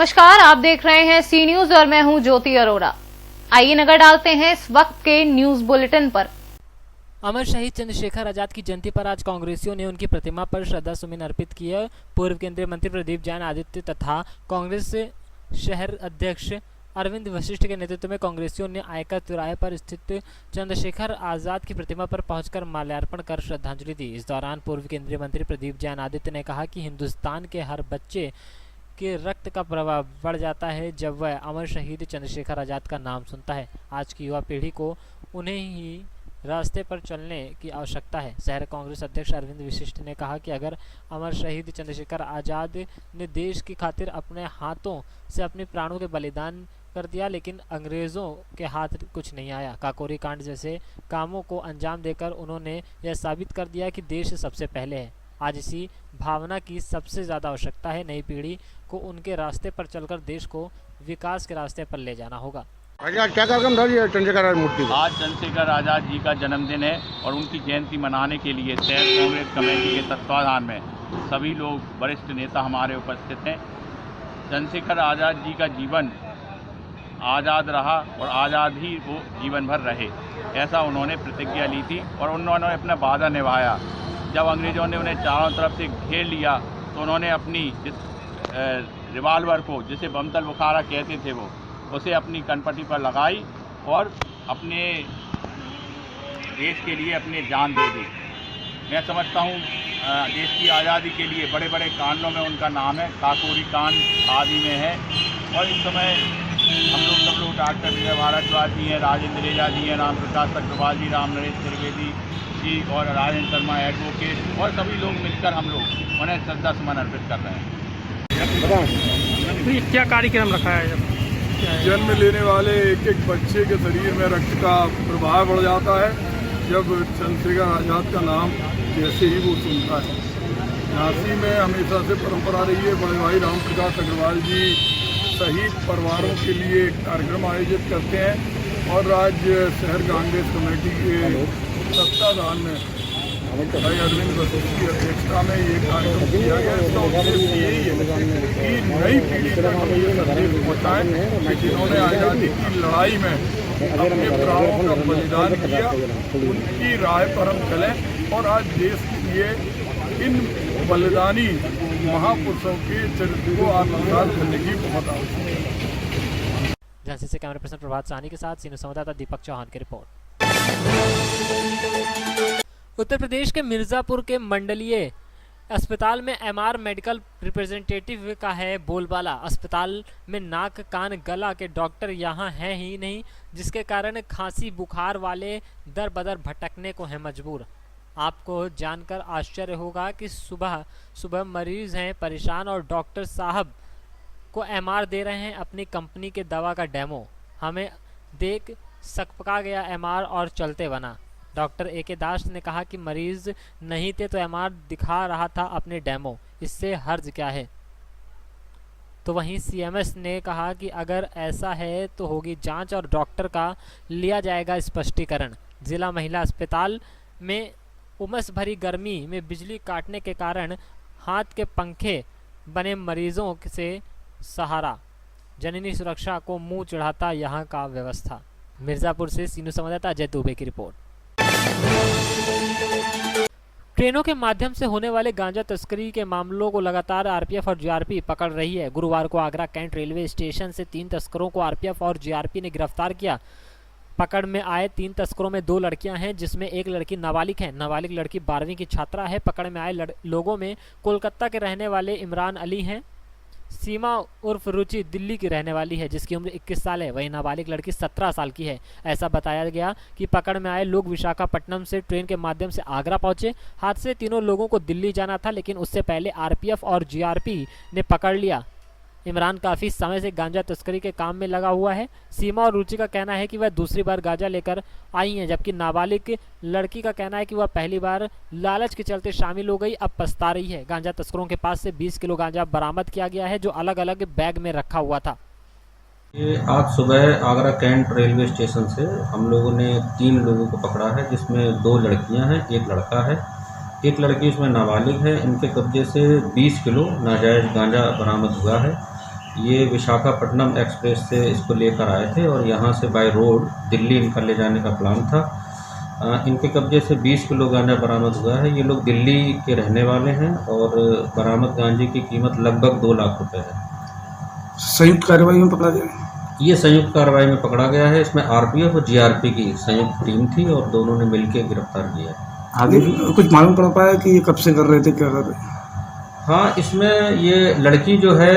नमस्कार, आप देख रहे हैं सी न्यूज और मैं हूं ज्योति अरोड़ा। आइए नजर डालते हैं इस वक्त के न्यूज बुलेटिन पर। अमर शहीद चंद्रशेखर आजाद की जयंती पर आज कांग्रेसियों ने उनकी प्रतिमा पर श्रद्धा सुमन अर्पित किए। पूर्व केंद्रीय मंत्री प्रदीप जैन आदित्य तथा कांग्रेस शहर अध्यक्ष अरविंद वशिष्ठ के नेतृत्व में कांग्रेसियों ने आयकर तिराहे पर स्थित चंद्रशेखर आजाद की प्रतिमा पर पहुंचकर माल्यार्पण कर श्रद्धांजलि दी। इस दौरान पूर्व केंद्रीय मंत्री प्रदीप जैन आदित्य ने कहा कि हिंदुस्तान के हर बच्चे के रक्त का प्रभाव बढ़ जाता है जब वह अमर शहीद चंद्रशेखर आजाद का नाम सुनता है। आज की युवा पीढ़ी को उन्हें ही रास्ते पर चलने की आवश्यकता है। शहर कांग्रेस अध्यक्ष अरविंद वशिष्ठ ने कहा कि अगर अमर शहीद चंद्रशेखर आजाद ने देश की खातिर अपने हाथों से अपने प्राणों के बलिदान कर दिया, लेकिन अंग्रेजों के हाथ कुछ नहीं आया। काकोरी कांड जैसे कामों को अंजाम देकर उन्होंने यह साबित कर दिया कि देश सबसे पहले है। आज इसी भावना की सबसे ज़्यादा आवश्यकता है। नई पीढ़ी को उनके रास्ते पर चलकर देश को विकास के रास्ते पर ले जाना होगा। क्या कार्यक्रम था चंद्रशेखर आजाद मूर्ति? आज चंद्रशेखर आजाद जी का जन्मदिन है और उनकी जयंती मनाने के लिए शहर कांग्रेस कमेटी के तत्वाधान में सभी लोग वरिष्ठ नेता हमारे उपस्थित हैं। चंद्रशेखर आजाद जी का जीवन आज़ाद रहा और आज़ाद ही वो जीवन भर रहे, ऐसा उन्होंने प्रतिज्ञा ली थी और उन्होंने अपना वादा निभाया। जब अंग्रेज़ों ने उन्हें चारों तरफ से घेर लिया तो उन्होंने अपनी रिवाल्वर को, जिसे बमतल बुखारा कहते थे, वो उसे अपनी कनपटी पर लगाई और अपने देश के लिए अपनी जान दे दी। मैं समझता हूँ देश की आज़ादी के लिए बड़े बड़े कांडों में उनका नाम है, काकोरी कांड आदि में है। और इस समय हम लोग सब लोग डॉक्टर विजय भारद्वाज जी हैं, राजेंद्र रेजा जी हैं, राम प्रकाश अग्रवाल जी, राम नरेश त्रिवेदी जी और राजेंद्र शर्मा एडवोकेट और सभी लोग मिलकर हम लोग उन्हें श्रद्धा सुमन अर्पित कर रहे हैं। क्या कार्यक्रम रखा है? जन्म लेने वाले एक एक बच्चे के शरीर में रक्त का प्रभाव बढ़ जाता है जब चंद्रशेखर आजाद का नाम जैसे ही वो सुनता है। झांसी में हमेशा से परंपरा रही है, बड़े भाई राम प्रकाश अग्रवाल जी शहीद परिवारों के लिए कार्यक्रम आयोजित करते हैं और आज शहर कांग्रेस कमेटी के तत्वाधान में भाई अरविंद वशिष्ठ की अध्यक्षता में ये कार्यक्रम किया गया। इसका उद्देश्य यही है कि नई पीढ़ी तक हम ये संदेश पहुँचाएं कि जिन्होंने आज़ादी की लड़ाई में अपने प्राणों का बलिदान किया, उनकी राह पर हम चलें और आज देश के लिए इन बलिदानी महापुरुषों के चरित्र को आत्मसात करने की बहुत आवश्यकता है। झांसी से कैमरा पर्सन प्रभात साहनी के साथ सीनियर संवाददाता दीपक चौहान की रिपोर्ट। उत्तर प्रदेश के मिर्जापुर के मंडलीय अस्पताल में एमआर मेडिकल रिप्रेजेंटेटिव का है बोलबाला। अस्पताल में नाक कान गला के डॉक्टर यहां हैं ही नहीं, जिसके कारण खांसी बुखार वाले दर बदर भटकने को है मजबूर। आपको जानकर आश्चर्य होगा कि सुबह सुबह मरीज हैं परेशान और डॉक्टर साहब को एमआर दे रहे हैं अपनी कंपनी के दवा का डेमो। हमें देख सकपका गया एमआर और चलते बना। Doctor A K. दास ने कहा कि मरीज नहीं थे तो एमआर दिखा रहा था अपने डेमो, इससे हर्ज क्या है। तो वहीं सीएमएस ने कहा कि अगर ऐसा है तो होगी जांच और डॉक्टर का लिया जाएगा स्पष्टीकरण। जिला महिला अस्पताल में उमस भरी गर्मी में बिजली काटने के कारण हाथ के पंखे बने मरीजों से सहारा, जननी सुरक्षा को मुंह चढ़ाता यहां का व्यवस्था। मिर्जापुर से सीनू संवाददाता अजय दुबे की रिपोर्ट। ट्रेनों के माध्यम से होने वाले गांजा तस्करी के मामलों को लगातार आरपीएफ और जीआरपी पकड़ रही है। गुरुवार को आगरा कैंट रेलवे स्टेशन से 3 तस्करों को आरपीएफ और जीआरपी ने गिरफ्तार किया। पकड़ में आए 3 तस्करों में 2 लड़कियां हैं, जिसमें एक लड़की नाबालिग है। नाबालिग लड़की 12वीं की छात्रा है। पकड़ में आए लोगों में कोलकाता के रहने वाले इमरान अली हैं। सीमा उर्फ रुचि दिल्ली की रहने वाली है, जिसकी उम्र 21 साल है। वहीं नाबालिग लड़की 17 साल की है। ऐसा बताया गया कि पकड़ में आए लोग विशाखापट्टनम से ट्रेन के माध्यम से आगरा पहुंचे। हाथ से तीनों लोगों को दिल्ली जाना था, लेकिन उससे पहले आरपीएफ और जीआरपी ने पकड़ लिया। इमरान काफ़ी समय से गांजा तस्करी के काम में लगा हुआ है। सीमा और रुचि का कहना है कि वह दूसरी बार गांजा लेकर आई हैं, जबकि नाबालिग लड़की का कहना है कि वह पहली बार लालच के चलते शामिल हो गई, अब पछता रही है। गांजा तस्करों के पास से 20 किलो गांजा बरामद किया गया है, जो अलग अलग बैग में रखा हुआ था। ये आज सुबह आगरा कैंट रेलवे स्टेशन से हम लोगों ने 3 लोगों को पकड़ा है, जिसमें 2 लड़कियां हैं, 1 लड़का है। एक लड़की इसमें नाबालिग है। इनके कब्जे से 20 किलो नाजायज़ गांजा बरामद हुआ है। ये विशाखापट्टनम एक्सप्रेस से इसको लेकर आए थे और यहाँ से बाय रोड दिल्ली इनका ले जाने का प्लान था। इनके कब्जे से 20 किलो गांजा बरामद हुआ है। ये लोग दिल्ली के रहने वाले हैं और बरामद गांजे की कीमत लगभग 2 लाख रुपए है। संयुक्त कार्रवाई में पकड़ा गया। ये संयुक्त कार्रवाई में पकड़ा गया है। इसमें आरपीएफ और जीआरपी की संयुक्त टीम थी और दोनों ने मिलकर गिरफ्तार किया है। आगे कुछ मालूम पड़ पाया कि ये कब से कर रहे थे, क्या कर रहे थे? हाँ, इसमें ये लड़की जो है,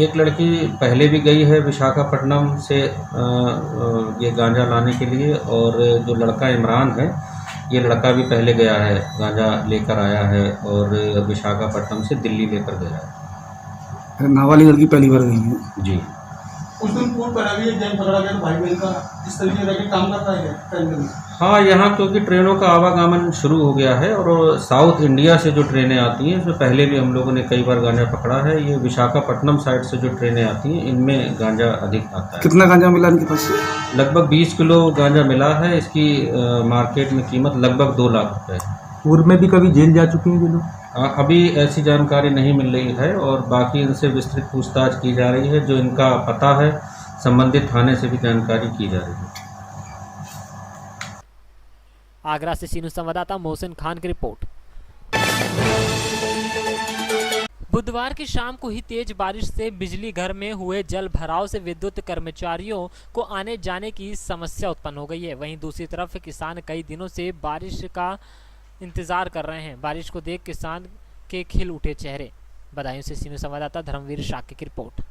एक लड़की पहले भी गई है विशाखापट्टनम से ये गांजा लाने के लिए, और जो लड़का इमरान है ये लड़का भी पहले गया है, गांजा लेकर आया है और विशाखापट्टनम से दिल्ली लेकर गया है। नाबालिग लड़की पहली बार गई है जी। कुछ दिन पूर्व पहले भी एक गैंग पकड़ा गया भाई बहन का, इस तरीके का काम करता है क्या? हाँ, यहाँ क्योंकि ट्रेनों का आवागमन शुरू हो गया है और साउथ इंडिया से जो ट्रेनें आती हैं, इसमें पहले भी हम लोगों ने कई बार गांजा पकड़ा है। ये विशाखापट्टनम साइड से जो ट्रेनें आती हैं इनमें गांजा अधिक आता है। कितना गांजा मिला इनके पास से? लगभग 20 किलो गांजा मिला है। इसकी मार्केट में कीमत लगभग 2 लाख रुपए है। पूर्व में भी कभी जेल जा चुके हैं ये लोग? अभी ऐसी जानकारी नहीं मिल रही है और बाकी इनसे विस्तृत पूछताछ की जा रही है। जो इनका पता है संबंधित थाने से भी जानकारी की जा रही है। आगरा से सीनू संवाददाता मोहसिन खान की रिपोर्ट। बुधवार की शाम को ही तेज बारिश से बिजली घर में हुए जल भराव से विद्युत कर्मचारियों को आने जाने की समस्या उत्पन्न हो गई है। वहीं दूसरी तरफ किसान कई दिनों से बारिश का इंतजार कर रहे हैं। बारिश को देख किसान के खिल उठे चेहरे। बदायूं से सीनू संवाददाता धर्मवीर शाक्य की रिपोर्ट।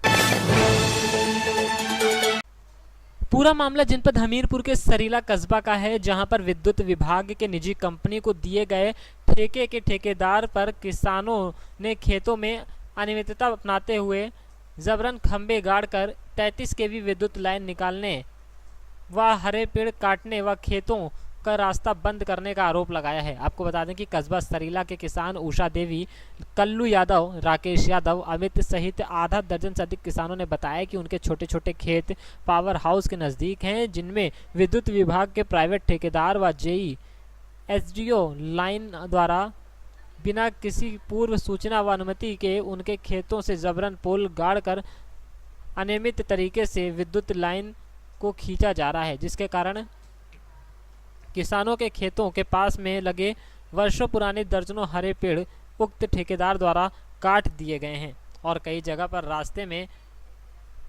पूरा मामला जनपद हमीरपुर के सरीला कस्बा का है, जहां पर विद्युत विभाग के निजी कंपनी को दिए गए ठेके के ठेकेदार पर किसानों ने खेतों में अनियमितता अपनाते हुए जबरन खंभे गाड़कर 33 kV विद्युत लाइन निकालने व हरे पेड़ काटने व खेतों का रास्ता बंद करने का आरोप लगाया है। आपको बता दें कि कस्बा सरीला के किसान उषा देवी, कल्लू यादव, राकेश यादव, अमित सहित आधा दर्जन से अधिक किसानों ने बताया कि उनके छोटे छोटे खेत पावर हाउस के नज़दीक हैं, जिनमें विद्युत विभाग के प्राइवेट ठेकेदार व जेई एसडीओ लाइन द्वारा बिना किसी पूर्व सूचना व अनुमति के उनके खेतों से जबरन पोल गाड़कर अनियमित तरीके से विद्युत लाइन को खींचा जा रहा है, जिसके कारण किसानों के खेतों के पास में लगे वर्षों पुराने दर्जनों हरे पेड़ उक्त ठेकेदार द्वारा काट दिए गए हैं और कई जगह पर रास्ते में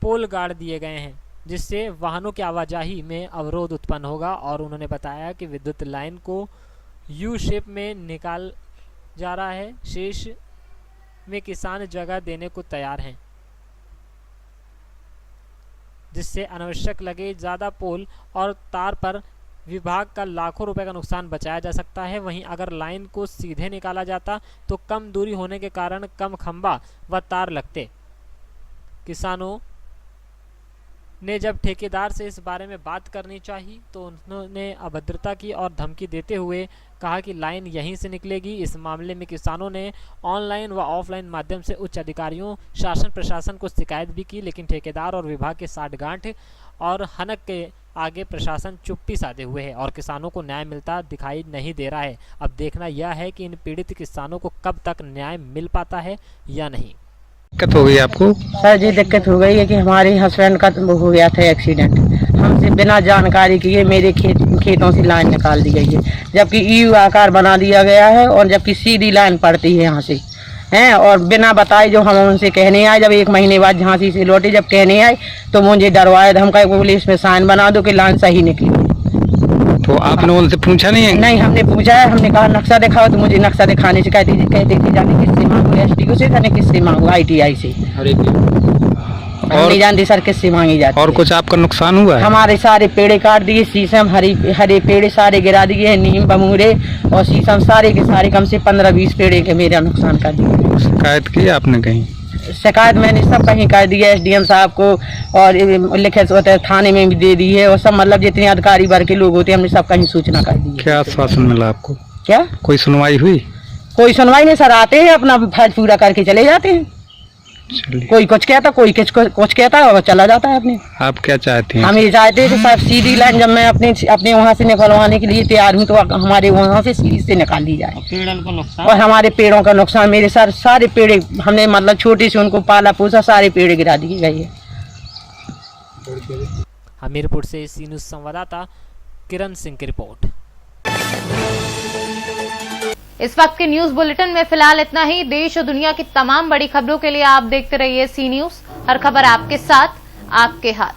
पोल गाड़ दिए गए हैं, जिससे वाहनों की आवाजाही में अवरोध उत्पन्न होगा। और उन्होंने बताया कि विद्युत लाइन को यू शेप में निकाल जा रहा है, शेष में किसान जगह देने को तैयार हैं, जिससे अनावश्यक लगे ज़्यादा पोल और तार पर विभाग का लाखों रुपए का नुकसान बचाया जा सकता है। वहीं अगर लाइन को सीधे निकाला जाता तो कम दूरी होने के कारण कम खंभा व तार लगते। किसानों ने जब ठेकेदार से इस बारे में बात करनी चाहिए तो उन्होंने अभद्रता की और धमकी देते हुए कहा कि लाइन यहीं से निकलेगी। इस मामले में किसानों ने ऑनलाइन व ऑफलाइन माध्यम से उच्च अधिकारियों, शासन प्रशासन को शिकायत भी की, लेकिन ठेकेदार और विभाग के साठगांठ और हनक के आगे प्रशासन चुप्पी साधे हुए है और किसानों को न्याय मिलता दिखाई नहीं दे रहा है। अब देखना यह है कि इन पीड़ित किसानों को कब तक न्याय मिल पाता है या नहीं। दिक्कत हो गई आपको? सर जी दिक्कत हो गई है कि हमारे हस्बैंड का हो गया था एक्सीडेंट। हमसे बिना जानकारी किए मेरे खेतों से लाइन निकाल दी गई है, जबकि यू आकार बना दिया गया है और जबकि सीधी लाइन पड़ती है यहाँ से हैं, और बिना बताए जो हम उनसे कहने आए, जब 1 महीने बाद झांसी से लौटे, जब कहने आए तो मुझे डरवाए, धमकाए, पुलिस में साइन बना दो कि लाइन सही निकली। तो आपने उनसे पूछा नहीं है? नहीं, हमने पूछा है। हमने कहा नक्शा दिखाओ, तो मुझे नक्शा दिखाने से कहती थी जाने किससे मांगू, एसडीओ से, जाने किससे मांगू, ITI से। और नहीं जानती सर किससे मांगी जाती। और कुछ आपका नुकसान हुआ है? हमारे सारे पेड़ काट दिए, शीशम हरे पेड़ सारे गिरा दिए हैं, नीम बमूरे और शीशम सारे के सारे कम से 15-20 पेड़ के मेरा नुकसान कर दिए। शिकायत की आपने कहीं? शिकायत मैंने सब कहीं कर दी है, SDM साहब को, और लिखित होता है थाने में भी दे दी है, और सब मतलब जितने अधिकारी वर्ग के लोग होते हैं हमने सब कहीं सूचना कर दी है। क्या आश्वासन मिला आपको? क्या कोई सुनवाई हुई? कोई सुनवाई नहीं सर, आते हैं अपना फर्ज पूरा करके चले जाते हैं। चलिए, कोई कुछ कहता, कोई कुछ कहता है और चला जाता है अपने। आप क्या चाहते हैं? हम ये चाहते हैं कि साहब सीधी लाइन जब मैं अपने वहाँ से निकलवाने के लिए तैयार हूँ तो हमारे वहाँ से सीधी से निकाल दी जाए। और हमारे पेड़ों का नुकसान, मेरे सारे पेड़ हमने मतलब छोटे से उनको पाला पोसा, सारे पेड़ गिरा दिए गए हैं। हमीरपुर से सी न्यूज़ संवाददाता किरण सिंह की रिपोर्ट। इस वक्त के न्यूज बुलेटिन में फिलहाल इतना ही। देश और दुनिया की तमाम बड़ी खबरों के लिए आप देखते रहिए सी न्यूज। हर खबर आपके साथ, आपके हाथ।